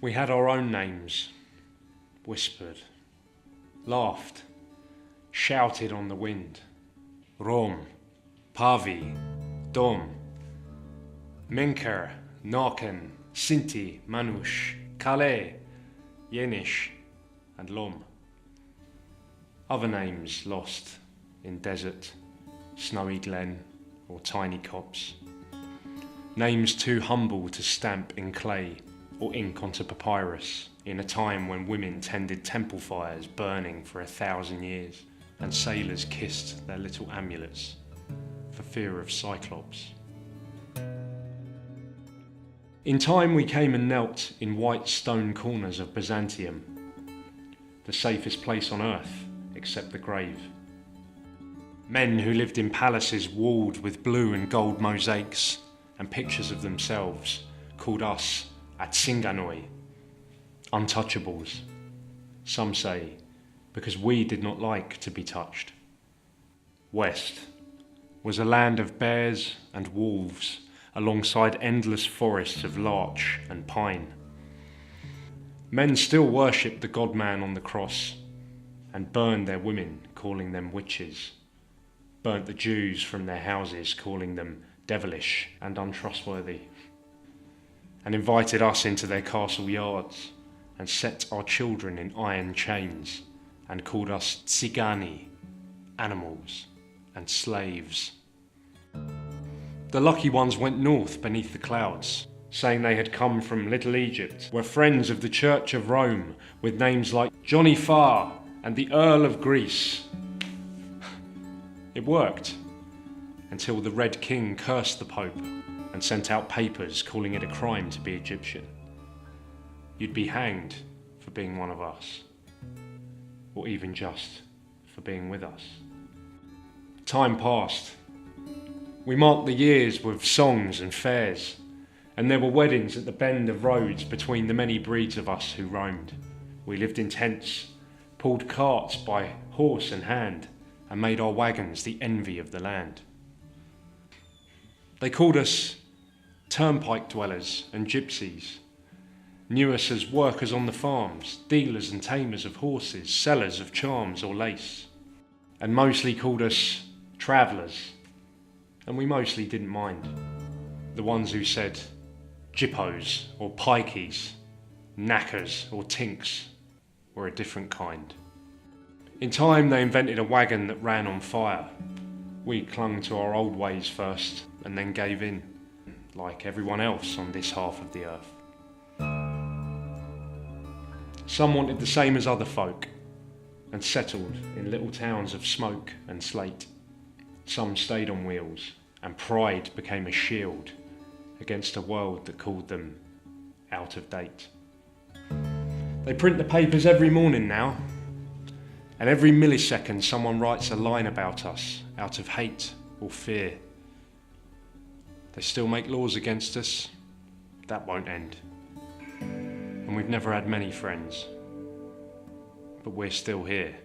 We had our own names, whispered, laughed, shouted on the wind. Rom, Pavi, Dom, Menker, Narken, Sinti, Manush, Kale, Yenish, and Lom. Other names lost in desert, snowy glen, or tiny copse. Names too humble to stamp in clay or ink onto papyrus in a time when women tended temple fires burning for 1,000 years and sailors kissed their little amulets for fear of Cyclops. In time we came and knelt in white stone corners of Byzantium, the safest place on earth except the grave. Men who lived in palaces walled with blue and gold mosaics and pictures of themselves called us Atsinganoi, untouchables, some say, because we did not like to be touched. West was a land of bears and wolves alongside endless forests of larch and pine. Men still worshipped the God-man on the cross and burned their women, calling them witches, burnt the Jews from their houses, calling them devilish and untrustworthy, and invited us into their castle yards and set our children in iron chains and called us tsigani, animals and slaves. The lucky ones went north beneath the clouds, saying they had come from Little Egypt, were friends of the Church of Rome, with names like Johnny Farr and the Earl of Greece. It worked, until the Red King cursed the Pope and sent out papers calling it a crime to be Egyptian. You'd be hanged for being one of us, or even just for being with us. Time passed. We marked the years with songs and fairs, and there were weddings at the bend of roads between the many breeds of us who roamed. We lived in tents, pulled carts by horse and hand, and made our wagons the envy of the land. They called us turnpike dwellers and gypsies, knew us as workers on the farms, dealers and tamers of horses, sellers of charms or lace, and mostly called us travellers, and we mostly didn't mind. The ones who said jippos or pikeys, knackers or tinks were a different kind. In time they invented a wagon that ran on fire. We clung to our old ways first and then gave in, like everyone else on this half of the earth. Some wanted the same as other folk and settled in little towns of smoke and slate. Some stayed on wheels, and pride became a shield against a world that called them out of date. They print the papers every morning now, and every millisecond someone writes a line about us out of hate or fear. They still make laws against us. That won't end. And we've never had many friends, but we're still here.